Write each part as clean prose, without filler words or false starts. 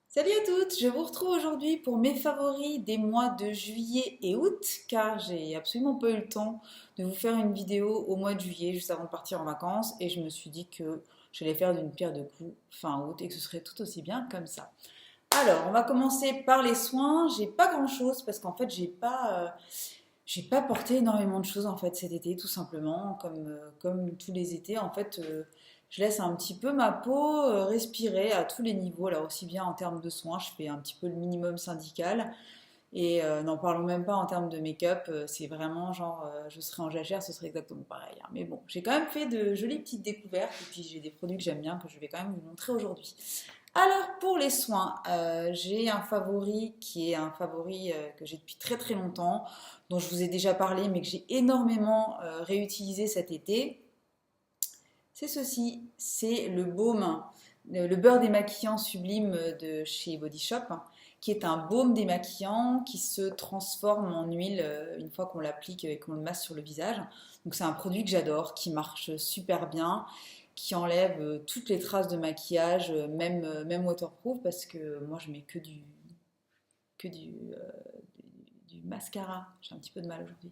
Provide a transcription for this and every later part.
Salut à toutes, je vous retrouve aujourd'hui pour mes favoris des mois de juillet et août car j'ai absolument pas eu le temps de vous faire une vidéo au mois de juillet juste avant de partir en vacances et je me suis dit que j'allais faire d'une pierre deux coups fin août et que ce serait tout aussi bien comme ça. Alors, on va commencer par les soins. J'ai pas grand-chose parce qu'en fait, j'ai pas porté énormément de choses en fait cet été, tout simplement, comme tous les étés. En fait, je laisse un petit peu ma peau respirer à tous les niveaux. Alors aussi bien en termes de soins, je fais un petit peu le minimum syndical. Et n'en parlons même pas en termes de make-up. C'est vraiment genre, je serais en jachère, ce serait exactement pareil, hein. Mais bon, j'ai quand même fait de jolies petites découvertes. Et puis j'ai des produits que j'aime bien que je vais quand même vous montrer aujourd'hui. Alors pour les soins, j'ai un favori qui est un favori que j'ai depuis très très longtemps, dont je vous ai déjà parlé, mais que j'ai énormément réutilisé cet été. C'est ceci, c'est le baume, le beurre démaquillant sublime de chez Body Shop, hein, qui est un baume démaquillant qui se transforme en huile une fois qu'on l'applique et qu'on le masse sur le visage. Donc c'est un produit que j'adore, qui marche super bien, qui enlève toutes les traces de maquillage, même waterproof, parce que moi je mets que du mascara. J'ai un petit peu de mal aujourd'hui.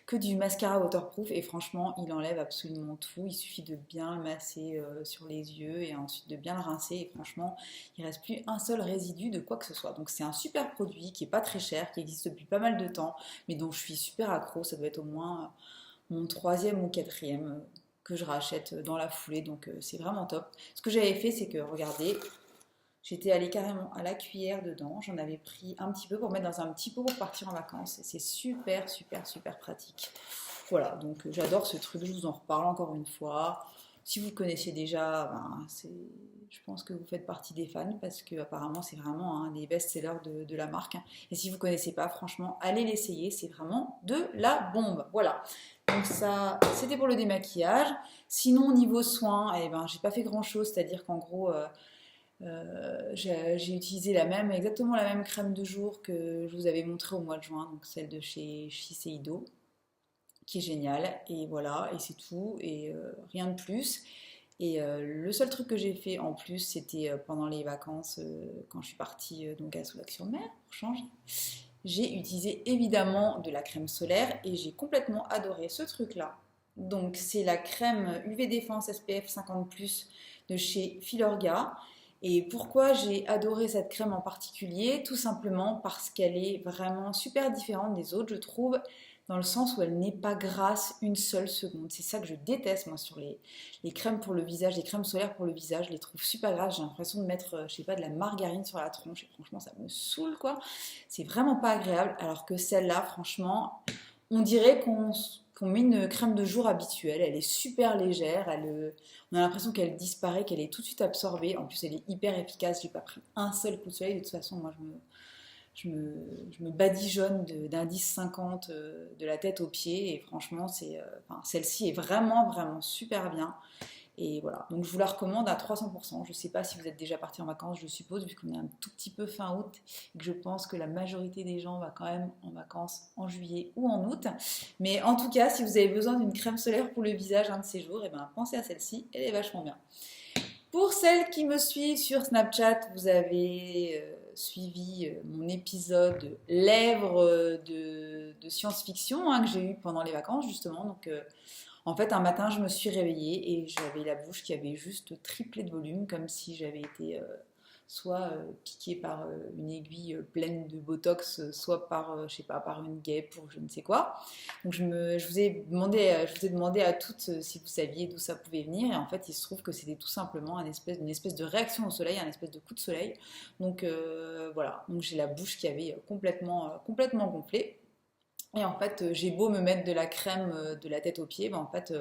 Que du mascara waterproof et franchement, il enlève absolument tout. Il suffit de bien le masser sur les yeux et ensuite de bien le rincer et franchement, il ne reste plus un seul résidu de quoi que ce soit. Donc c'est un super produit qui est pas très cher, qui existe depuis pas mal de temps, mais dont je suis super accro. Ça doit être au moins mon troisième ou quatrième que je rachète dans la foulée. Donc c'est vraiment top. Ce que j'avais fait, c'est que regardez, j'étais allée carrément à la cuillère dedans. J'en avais pris un petit peu pour mettre dans un petit pot pour partir en vacances. Et c'est super, super, super pratique. Voilà, donc j'adore ce truc. Je vous en reparle encore une fois. Si vous connaissez déjà, ben, je pense que vous faites partie des fans parce que apparemment c'est vraiment un des best-sellers de la marque. Et si vous ne connaissez pas, franchement, allez l'essayer. C'est vraiment de la bombe. Voilà. Donc ça, c'était pour le démaquillage. Sinon, niveau soins, eh ben, j'ai pas fait grand-chose. C'est-à-dire qu'en gros, j'ai utilisé exactement la même crème de jour que je vous avais montré au mois de juin, donc celle de chez Shiseido, qui est géniale. Et voilà, et c'est tout, et rien de plus. Et le seul truc que j'ai fait en plus, c'était pendant les vacances, quand je suis partie donc à Soulac-sur-Mer, pour changer. J'ai utilisé évidemment de la crème solaire et j'ai complètement adoré ce truc-là. Donc c'est la crème UV Défense SPF 50+, de chez Filorga. Et pourquoi j'ai adoré cette crème en particulier? Tout simplement parce qu'elle est vraiment super différente des autres, je trouve, dans le sens où elle n'est pas grasse une seule seconde. C'est ça que je déteste, moi, sur les crèmes pour le visage, les crèmes solaires pour le visage. Je les trouve super grasses. J'ai l'impression de mettre, je sais pas, de la margarine sur la tronche. Et franchement, ça me saoule, quoi. C'est vraiment pas agréable. Alors que celle-là, franchement, on dirait qu'on met une crème de jour habituelle. Elle est super légère. On a l'impression qu'elle disparaît, qu'elle est tout de suite absorbée. En plus, elle est hyper efficace. J'ai pas pris un seul coup de soleil. De toute façon, moi, je me badigeonne d'indice 50 de la tête aux pieds. Et franchement, enfin, celle-ci est vraiment, vraiment super bien. Et voilà, donc je vous la recommande à 300%. Je ne sais pas si vous êtes déjà parti en vacances, je suppose, vu qu'on est un tout petit peu fin août, et que je pense que la majorité des gens va quand même en vacances en juillet ou en août. Mais en tout cas, si vous avez besoin d'une crème solaire pour le visage un de ces jours, et ben, pensez à celle-ci, elle est vachement bien. Pour celles qui me suivent sur Snapchat, vous avez suivi mon épisode lèvres de science-fiction, hein, que j'ai eu pendant les vacances justement. Donc en fait, un matin, je me suis réveillée et j'avais la bouche qui avait juste triplé de volume, comme si j'avais été soit piquée par une aiguille pleine de botox, soit par, je sais pas, par une guêpe ou je ne sais quoi. Donc je vous ai demandé à toutes si vous saviez d'où ça pouvait venir. Et en fait, il se trouve que c'était tout simplement une espèce de réaction au soleil, un espèce de coup de soleil. Donc voilà, donc j'ai la bouche qui avait complètement gonflé. Et en fait, j'ai beau me mettre de la crème de la tête aux pieds, ben en fait,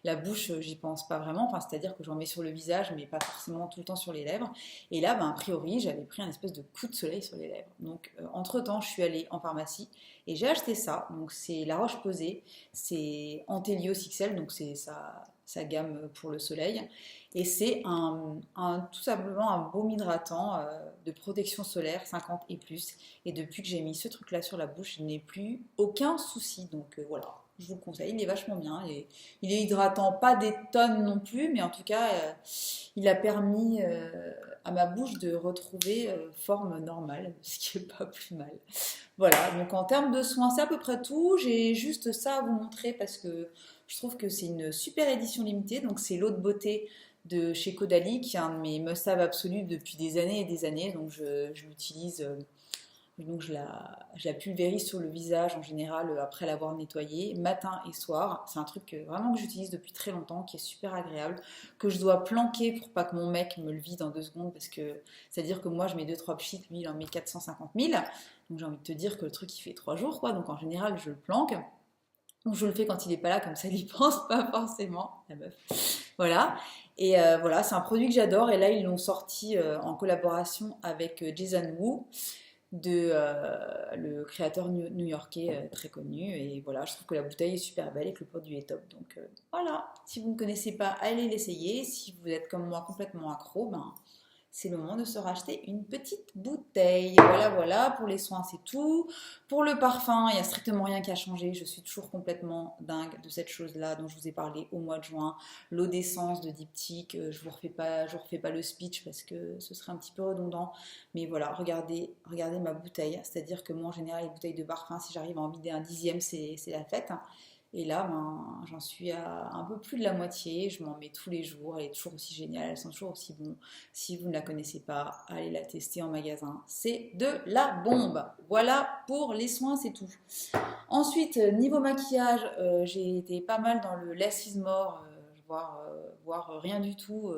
la bouche, j'y pense pas vraiment. Enfin, c'est-à-dire que j'en mets sur le visage, mais pas forcément tout le temps sur les lèvres. Et là, ben, a priori, j'avais pris un espèce de coup de soleil sur les lèvres. Donc, entre-temps, je suis allée en pharmacie et j'ai acheté ça. Donc, c'est La Roche-Posay, c'est Antelios XL, donc c'est sa gamme pour le soleil. Et c'est tout simplement un baume hydratant de protection solaire 50 et plus. Et depuis que j'ai mis ce truc-là sur la bouche, je n'ai plus aucun souci. Donc voilà, je vous le conseille, il est vachement bien. Il est hydratant, pas des tonnes non plus, mais en tout cas, il a permis à ma bouche de retrouver forme normale, ce qui est pas plus mal. Voilà, donc en termes de soins, c'est à peu près tout. J'ai juste ça à vous montrer parce que je trouve que c'est une super édition limitée. Donc c'est l'eau de beauté de chez Caudalie, qui est un de mes must-have absolus depuis des années et des années. Donc je l'utilise, donc je la pulvérise sur le visage en général après l'avoir nettoyé, matin et soir. C'est un truc vraiment que j'utilise depuis très longtemps, qui est super agréable, que je dois planquer pour pas que mon mec me le vide en 2 secondes, parce que c'est-à-dire que moi je mets 2-3 pchits, lui il en met 450 000. Donc j'ai envie de te dire que le truc il fait 3 jours, quoi. Donc en général je le planque. Donc je le fais quand il est pas là, comme ça il y pense pas forcément, la meuf. Voilà. Et voilà, c'est un produit que j'adore. Et là, ils l'ont sorti en collaboration avec Jason Wu, le créateur new-yorkais très connu. Et voilà, je trouve que la bouteille est super belle et que le produit est top. Donc voilà, si vous ne connaissez pas, allez l'essayer. Si vous êtes comme moi complètement accro, ben, c'est le moment de se racheter une petite bouteille. Voilà, voilà, pour les soins, c'est tout. Pour le parfum, il n'y a strictement rien qui a changé. Je suis toujours complètement dingue de cette chose-là dont je vous ai parlé au mois de juin. L'eau d'essence de Diptyque, je ne vous refais pas le speech parce que ce serait un petit peu redondant. Mais voilà, regardez ma bouteille. C'est-à-dire que moi, en général, les bouteilles de parfum, si j'arrive à en vider un dixième, c'est la fête. Et là, ben, j'en suis à un peu plus de la moitié. Je m'en mets tous les jours. Elle est toujours aussi géniale. Elle sent toujours aussi bon. Si vous ne la connaissez pas, allez la tester en magasin. C'est de la bombe. Voilà pour les soins, c'est tout. Ensuite, niveau maquillage, j'ai été pas mal dans le less is more, voire rien du tout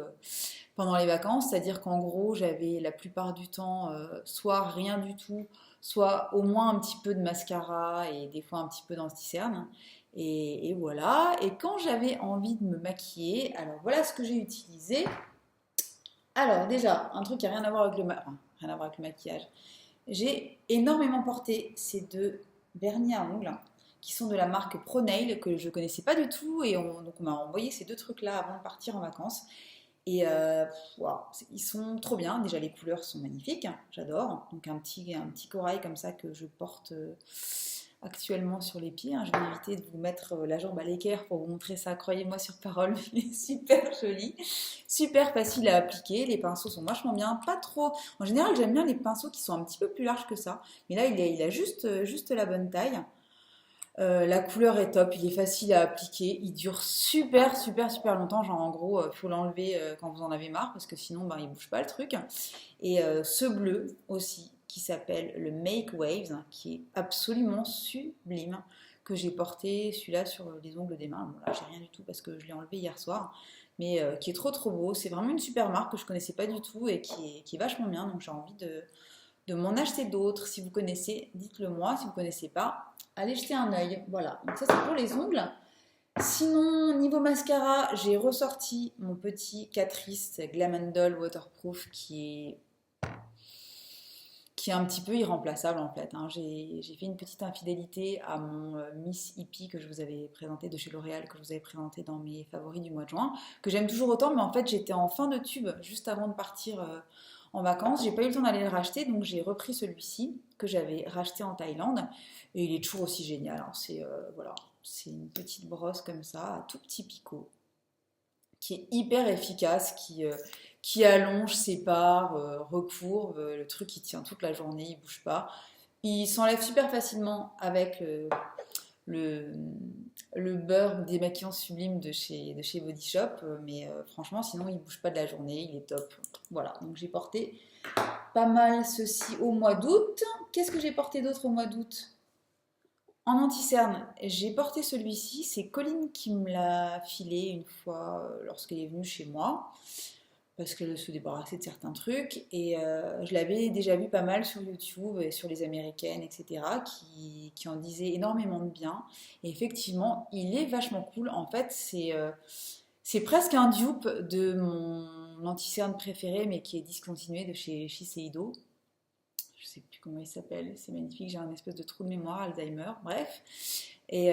pendant les vacances. C'est-à-dire qu'en gros, j'avais la plupart du temps soit rien du tout, soit au moins un petit peu de mascara et des fois un petit peu d'anti-cerne. Et voilà. Et quand j'avais envie de me maquiller, alors voilà ce que j'ai utilisé. Alors déjà, un truc qui n'a rien à voir avec rien à voir avec le maquillage. J'ai énormément porté ces 2 vernis à ongles qui sont de la marque ProNail que je ne connaissais pas du tout et donc on m'a envoyé ces 2 trucs-là avant de partir en vacances. Et wow, ils sont trop bien. Déjà les couleurs sont magnifiques, j'adore. Donc un petit corail comme ça que je porte actuellement sur les pieds. Je vais éviter de vous mettre la jambe à l'équerre pour vous montrer ça. Croyez-moi sur parole, il est super joli, super facile à appliquer. Les pinceaux sont vachement bien, pas trop. En général, j'aime bien les pinceaux qui sont un petit peu plus larges que ça. Mais là, il a juste la bonne taille. La couleur est top, il est facile à appliquer, il dure super super super longtemps, genre en gros faut l'enlever quand vous en avez marre parce que sinon ben, il bouge pas le truc. Et ce bleu aussi qui s'appelle le Make Waves, qui est absolument sublime, que j'ai porté celui-là sur les ongles des mains. Bon là j'ai rien du tout parce que je l'ai enlevé hier soir, mais qui est trop trop beau. C'est vraiment une super marque que je connaissais pas du tout et qui est vachement bien, donc j'ai envie de m'en acheter d'autres. Si vous connaissez, dites-le moi. Si vous ne connaissez pas, allez jeter un œil. Voilà, donc ça c'est pour les ongles. Sinon, niveau mascara, j'ai ressorti mon petit Catrice Glam Doll Waterproof qui est un petit peu irremplaçable en fait. J'ai fait une petite infidélité à mon Miss Hippie que je vous avais présenté de chez L'Oréal, que je vous avais présenté dans mes favoris du mois de juin, que j'aime toujours autant, mais en fait j'étais en fin de tube juste avant de partir en vacances. J'ai pas eu le temps d'aller le racheter, donc j'ai repris celui-ci que j'avais racheté en Thaïlande et il est toujours aussi génial. Voilà, c'est une petite brosse comme ça, à tout petit picot, qui est hyper efficace, qui allonge, sépare, recourbe. Le truc il tient toute la journée, il bouge pas. Il s'enlève super facilement avec le, le beurre démaquillant sublime de chez Body Shop, mais franchement sinon il bouge pas de la journée, il est top. Voilà, donc j'ai porté pas mal ceci au mois d'août. Qu'est-ce que j'ai porté d'autre au mois d'août? En anti-cerne, j'ai porté celui-ci, c'est Colline qui me l'a filé une fois lorsqu'elle est venue chez moi parce qu'elle se débarrassait de certains trucs. Et je l'avais déjà vu pas mal sur YouTube et sur les américaines, etc., qui en disaient énormément de bien. Et effectivement, il est vachement cool. En fait, c'est presque un dupe de mon anti-cerne préféré, mais qui est discontinué de chez Shiseido. Je sais plus comment il s'appelle, c'est magnifique, j'ai un espèce de trou de mémoire, Alzheimer, bref. Et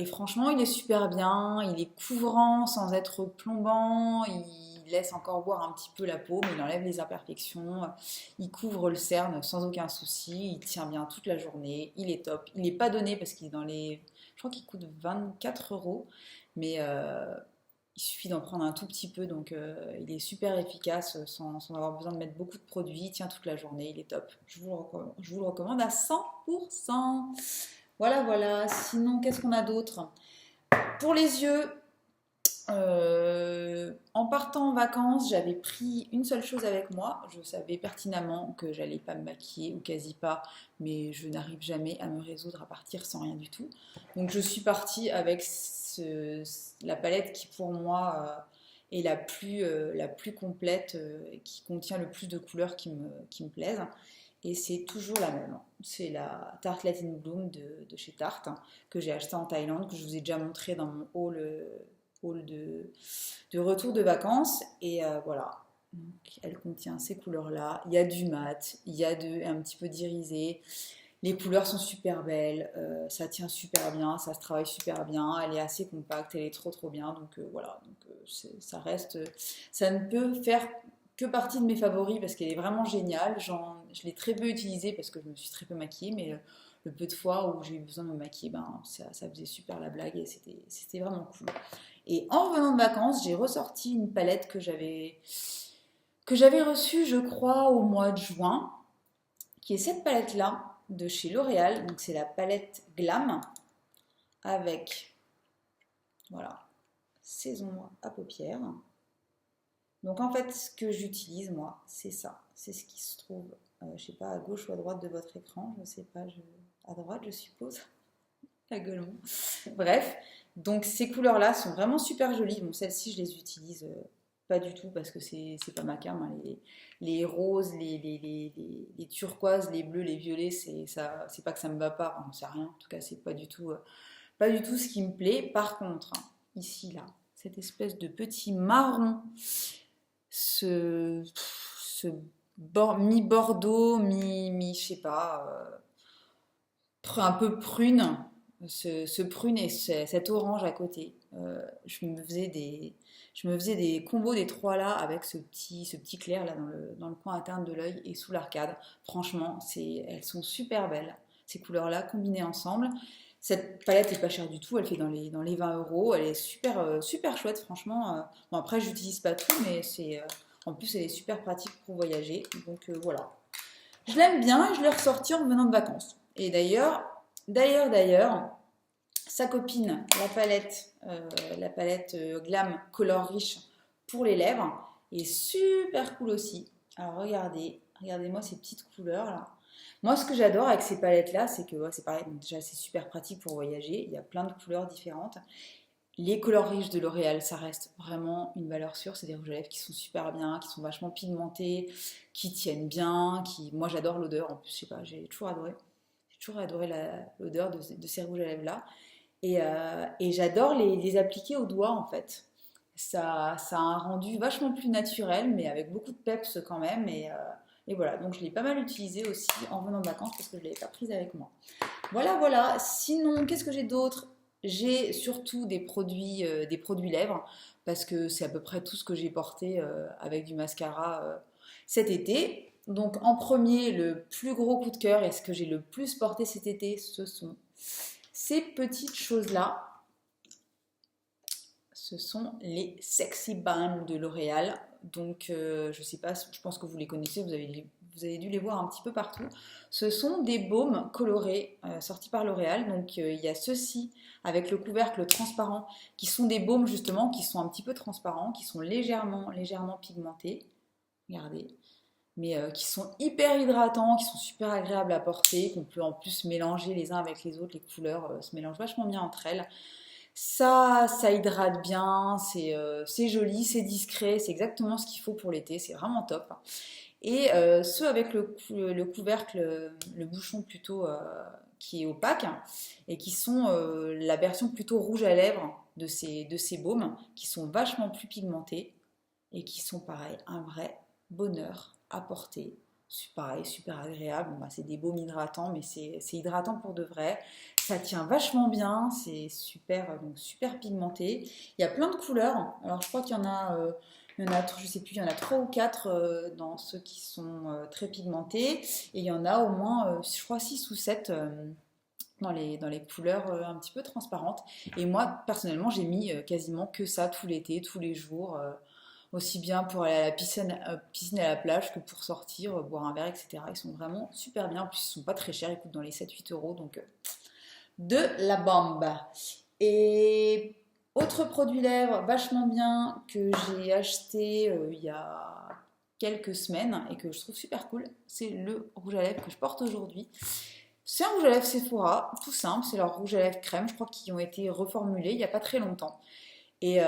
franchement, il est super bien, il est couvrant sans être plombant, il laisse encore voir un petit peu la peau, mais il enlève les imperfections, il couvre le cerne sans aucun souci, il tient bien toute la journée, il est top. Il n'est pas donné parce qu'il est dans les... Je crois qu'il coûte 24 €, mais il suffit d'en prendre un tout petit peu, donc il est super efficace sans avoir besoin de mettre beaucoup de produits. Il tient toute la journée, il est top. Je vous le recommande à 100%. Voilà, voilà. Sinon, qu'est-ce qu'on a d'autre? Pour les yeux, en partant en vacances, j'avais pris une seule chose avec moi. Je savais pertinemment que j'allais pas me maquiller, ou quasi pas, mais je n'arrive jamais à me résoudre à partir sans rien du tout. Donc je suis partie avec la palette qui pour moi est la plus complète, qui contient le plus de couleurs qui me plaisent. Et c'est toujours la même. C'est la Tarte Latin Bloom de chez Tarte, hein, que j'ai acheté en Thaïlande, que je vous ai déjà montré dans mon haul de retour de vacances. Et voilà. Donc, elle contient ces couleurs-là. Il y a du mat, il y a un petit peu d'irisé. Les couleurs sont super belles, ça tient super bien, ça se travaille super bien, elle est assez compacte, elle est trop trop bien. Donc voilà, donc, ça reste, ça ne peut faire que partie de mes favoris parce qu'elle est vraiment géniale. Je l'ai très peu utilisée parce que je me suis très peu maquillée, mais le peu de fois où j'ai eu besoin de me maquiller, ben, ça faisait super la blague et c'était vraiment cool. Et en revenant de vacances, j'ai ressorti une palette que j'avais reçue, je crois, au mois de juin, qui est cette palette-là de chez L'Oréal. Donc c'est la palette Glam avec, voilà, ces ombres à paupières. Donc en fait, ce que j'utilise moi, c'est ça. C'est ce qui se trouve, je sais pas, à gauche ou à droite de votre écran. Je sais pas, à droite, je suppose. La gueule. Bref, donc ces couleurs-là sont vraiment super jolies. Bon, celles-ci, je les utilise pas du tout parce que c'est pas ma came, hein. Les roses, les turquoises, les bleus, les violets, c'est pas que ça me va pas, enfin, c'est rien. En tout cas, c'est pas du tout ce qui me plaît. Par contre, hein, ici, là, cette espèce de petit marron, ce mi-bordeaux, je sais pas, un peu prune, ce prune et cet orange à côté. Je me faisais des combos des trois là avec ce petit clair là dans le coin interne de l'œil et sous l'arcade. Franchement, elles sont super belles, ces couleurs-là combinées ensemble. Cette palette est pas chère du tout, elle fait dans les 20 €. Elle est super chouette, franchement. Bon, après, j'utilise pas tout, mais en plus, elle est super pratique pour voyager. Donc voilà. Je l'aime bien et je l'ai ressorti en revenant de vacances. Et d'ailleurs, sa copine, la palette Glam Color Riche pour les lèvres, est super cool aussi. Alors regardez-moi ces petites couleurs là. Moi, ce que j'adore avec ces palettes-là, c'est que c'est pareil, déjà c'est super pratique pour voyager. Il y a plein de couleurs différentes. Les Color Riches de L'Oréal, ça reste vraiment une valeur sûre. C'est des rouges à lèvres qui sont super bien, qui sont vachement pigmentés, qui tiennent bien. Moi, j'adore l'odeur. En plus, je sais pas, j'ai toujours adoré. J'ai toujours adoré l'odeur de ces rouges à lèvres là. Et j'adore les appliquer au doigt en fait. Ça a un rendu vachement plus naturel, mais avec beaucoup de peps quand même. Et voilà, donc je l'ai pas mal utilisé aussi en venant de vacances parce que je ne l'avais pas prise avec moi. Voilà, voilà. Sinon, qu'est-ce que j'ai d'autre? J'ai surtout des produits lèvres parce que c'est à peu près tout ce que j'ai porté avec du mascara cet été. Donc en premier, le plus gros coup de cœur et ce que j'ai le plus porté cet été, ce sont ces petites choses-là. Ce sont les Sexy Balm de L'Oréal. Donc, je sais pas, je pense que vous les connaissez, vous avez dû les voir un petit peu partout. Ce sont des baumes colorés sortis par L'Oréal. Donc, il y a ceux-ci avec le couvercle transparent qui sont des baumes justement qui sont un petit peu transparents, qui sont légèrement pigmentés. Regardez. Mais qui sont hyper hydratants, qui sont super agréables à porter, qu'on peut en plus mélanger les uns avec les autres. Les couleurs se mélangent vachement bien entre elles. Ça hydrate bien, c'est joli, c'est discret, c'est exactement ce qu'il faut pour l'été, c'est vraiment top. Et ceux avec le couvercle, le bouchon plutôt qui est opaque, et qui sont la version plutôt rouge à lèvres de ces baumes, qui sont vachement plus pigmentés, et qui sont pareil, un vrai bonheur à porter. C'est pareil, super agréable. Bah, c'est des baumes hydratants, mais c'est hydratant pour de vrai. Ça tient vachement bien, c'est super, donc super pigmenté. Il y a plein de couleurs. Alors je crois qu'il y en a, je sais plus, il y en a 3 ou 4 dans ceux qui sont très pigmentés. Et il y en a au moins, je crois, 6 ou 7 dans les couleurs un petit peu transparentes. Et moi, personnellement, j'ai mis quasiment que ça tout l'été, tous les jours, aussi bien pour aller à la piscine et à la plage que pour sortir, boire un verre, etc. Ils sont vraiment super bien. En plus, ils sont pas très chers, ils coûtent dans les 7-8 euros, donc de la bombe. Et autre produit lèvres vachement bien que j'ai acheté il y a quelques semaines et que je trouve super cool, c'est le rouge à lèvres que je porte aujourd'hui. C'est un rouge à lèvres Sephora, tout simple, c'est leur rouge à lèvres crème, je crois qu'ils ont été reformulés il n'y a pas très longtemps. Et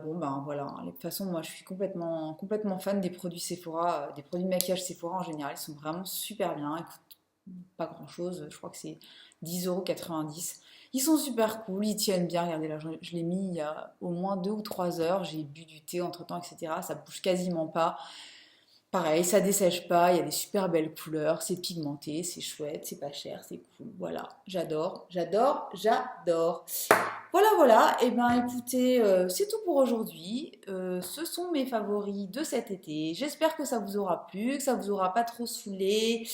bon ben voilà, de toute façon moi je suis complètement fan des produits Sephora, des produits de maquillage Sephora en général, ils sont vraiment super bien, ils coûtent pas grand chose, je crois que c'est 10,90 €. Ils sont super cool, ils tiennent bien, regardez là je l'ai mis il y a au moins 2 ou 3 heures, j'ai bu du thé entre temps etc. Ça bouge quasiment pas. Pareil, ça dessèche pas, il y a des super belles couleurs, c'est pigmenté, c'est chouette, c'est pas cher, c'est cool. Voilà, j'adore, j'adore, j'adore. Voilà, voilà, et ben écoutez, c'est tout pour aujourd'hui. Ce sont mes favoris de cet été. J'espère que ça vous aura plu, que ça vous aura pas trop saoulé,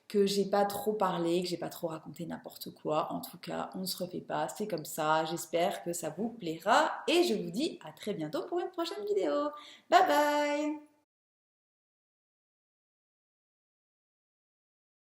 que j'ai pas trop parlé, que j'ai pas trop raconté n'importe quoi. En tout cas, on ne se refait pas, c'est comme ça. J'espère que ça vous plaira et je vous dis à très bientôt pour une prochaine vidéo. Bye bye!